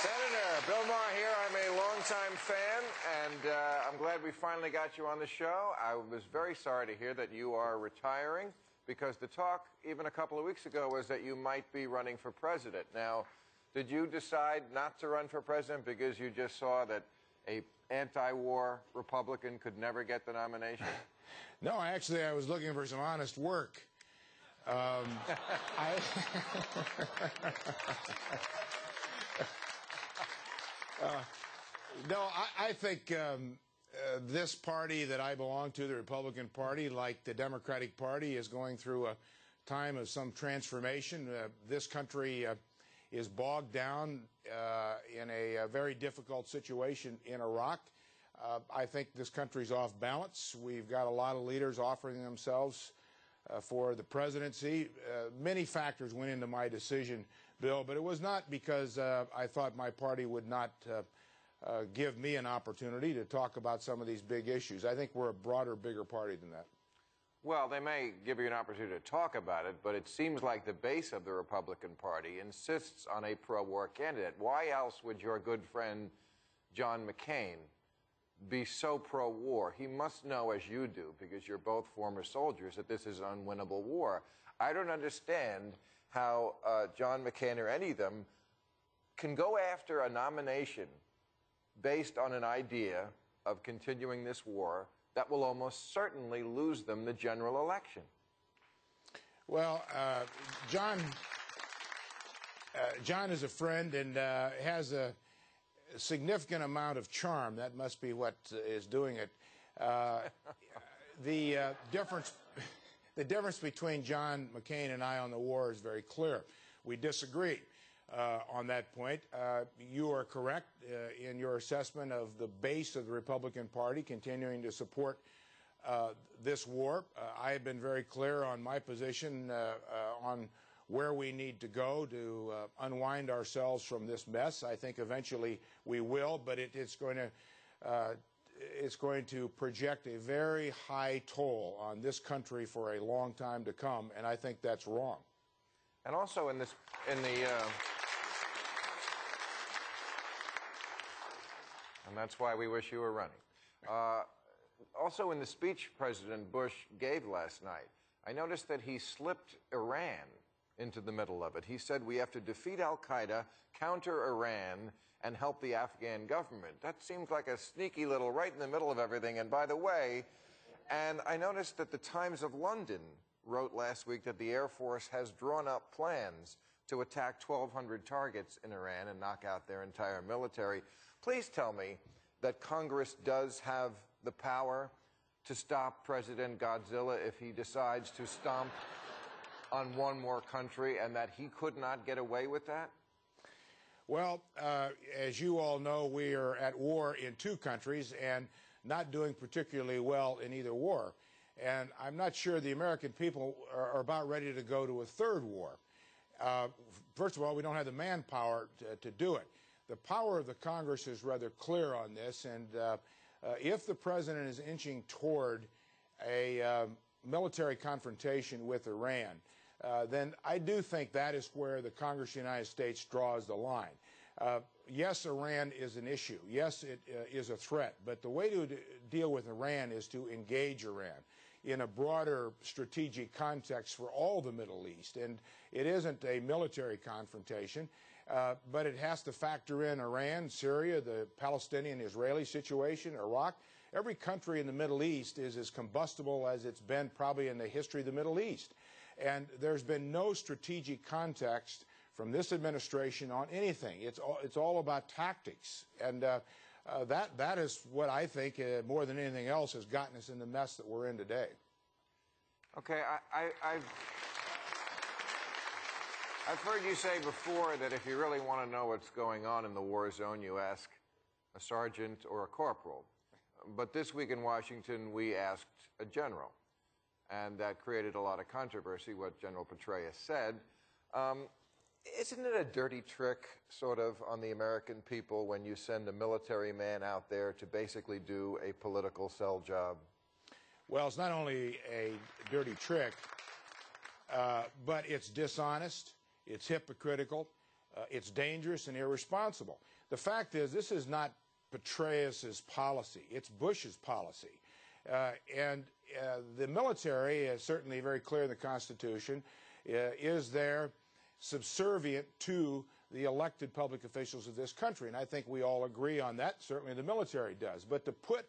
Senator Bill Maher here. I'm a longtime fan, and I'm glad we finally got you on the show. I was very sorry to hear that you are retiring, because the talk even a couple of weeks ago was that you might be running for president. Now, did you decide not to run for president because you just saw that a anti-war Republican could never get the nomination? No, actually, I was looking for some honest work. No, I think this party that I belong to, the Republican Party, like the Democratic Party, is going through a time of some transformation. This country is bogged down in a very difficult situation in Iraq. I think this country's off balance. We've got a lot of leaders offering themselves for the presidency. Many factors went into my decision, Bill, but it was not because I thought my party would not give me an opportunity to talk about some of these big issues. I think we're a broader, bigger party than that. Well, they may give you an opportunity to talk about it, but it seems like the base of the Republican Party insists on a pro-war candidate. Why else would your good friend John McCain be so pro-war? He must know, as you do, because you're both former soldiers, that this is an unwinnable war. I don't understand how John McCain or any of them can go after a nomination based on an idea of continuing this war that will almost certainly lose them the general election. Well, John is a friend and has a significant amount of charm. That must be what is doing it. The difference between John McCain and I on the war is very clear. We disagree on that point. You are correct in your assessment of the base of the Republican Party continuing to support this war. I have been very clear on my position on where we need to go to unwind ourselves from this mess. I think eventually we will, but it's going to project a very high toll on this country for a long time to come, and I think that's wrong. And also and that's why we wish you were running. Also in the speech President Bush gave last night, I noticed that he slipped Iran into the middle of it. He said we have to defeat al-Qaeda, counter Iran, and help the Afghan government. That seems like a sneaky little right in the middle of everything. And by the way, and I noticed that the Times of London wrote last week that the Air Force has drawn up plans to attack 1,200 targets in Iran and knock out their entire military. Please tell me that Congress does have the power to stop President Godzilla if he decides to stomp on one more country, and that he could not get away with that? Well, as you all know, we are at war in two countries and not doing particularly well in either war. And I'm not sure the American people are about ready to go to a third war. First of all, we don't have the manpower to do it. The power of the Congress is rather clear on this, and if the President is inching toward a military confrontation with Iran, then I do think that is where the Congress of the United States draws the line. Yes, Iran is an issue. Yes, it is a threat. But the way to deal with Iran is to engage Iran in a broader strategic context for all the Middle East. And it isn't a military confrontation, but it has to factor in Iran, Syria, the Palestinian-Israeli situation, Iraq. Every country in the Middle East is as combustible as it's been probably in the history of the Middle East. And there's been no strategic context from this administration on anything. It's all about tactics. And that is what I think, more than anything else, has gotten us in the mess that we're in today. Okay, I've heard you say before that if you really want to know what's going on in the war zone, you ask a sergeant or a corporal. But this week in Washington, we asked a general. And that created a lot of controversy, what General Petraeus said. Isn't it a dirty trick, sort of, on the American people when you send a military man out there to basically do a political sell job? Well, it's not only a dirty trick, but it's dishonest, it's hypocritical, It's dangerous and irresponsible. The fact is, this is not Petraeus's policy. It's Bush's policy. The military is certainly very clear in the Constitution, is there subservient to the elected public officials of this country. And I think we all agree on that. Certainly the military does. But to put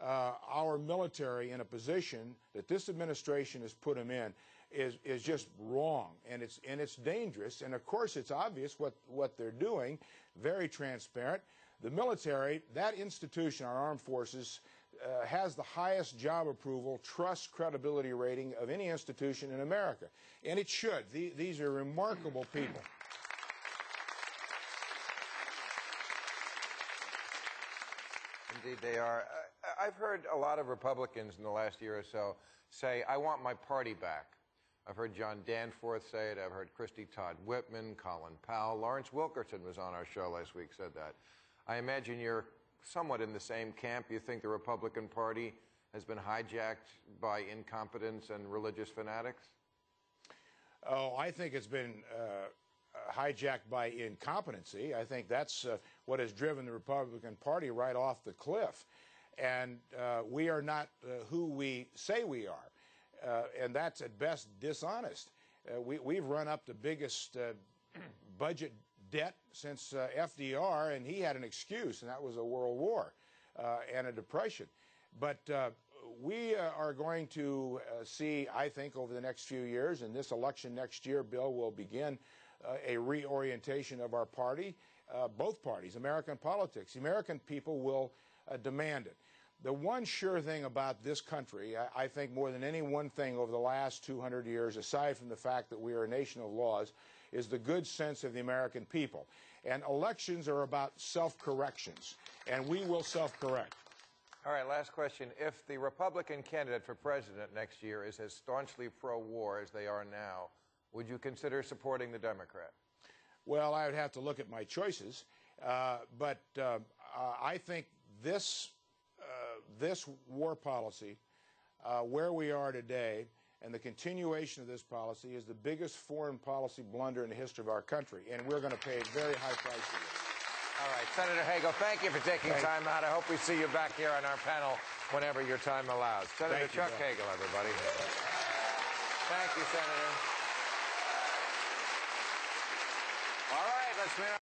our military in a position that this administration has put them in is just wrong, and it's dangerous. And of course, it's obvious what they're doing. Very transparent. The military, that institution, our armed forces, has the highest job approval, trust, credibility rating of any institution in America, and it should. These are remarkable people. Indeed, they are. I've heard a lot of Republicans in the last year or so say, I want my party back. I've heard John Danforth say it. I've heard Christy Todd Whitman, Colin Powell. Lawrence Wilkerson was on our show last week, said that. I imagine you're somewhat in the same camp. You think the Republican Party has been hijacked by incompetence and religious fanatics? Oh, I think it's been hijacked by incompetency. I think that's what has driven the Republican Party right off the cliff. And we are not who we say we are. And that's at best dishonest. We've run up the biggest budget debt since FDR, and he had an excuse, and that was a world war and a depression. But we are going to see, I think, over the next few years, and this election next year, Bill, will begin a reorientation of our party, both parties, American politics. The American people will demand it. The one sure thing about this country, I think more than any one thing over the last 200 years, aside from the fact that we are a nation of laws, is the good sense of the American people. And elections are about self-corrections, and we will self-correct. All right, last question. If the Republican candidate for president next year is as staunchly pro-war as they are now, would you consider supporting the Democrat? Well, I would have to look at my choices, but I think this war policy, where we are today, and the continuation of this policy is the biggest foreign policy blunder in the history of our country, and we're going to pay a very high price for this. All right, Senator Hagel, thank you for taking time out. I hope we see you back here on our panel whenever your time allows. Senator Chuck Hagel, everybody. Thank you, Senator. All right, let's move on.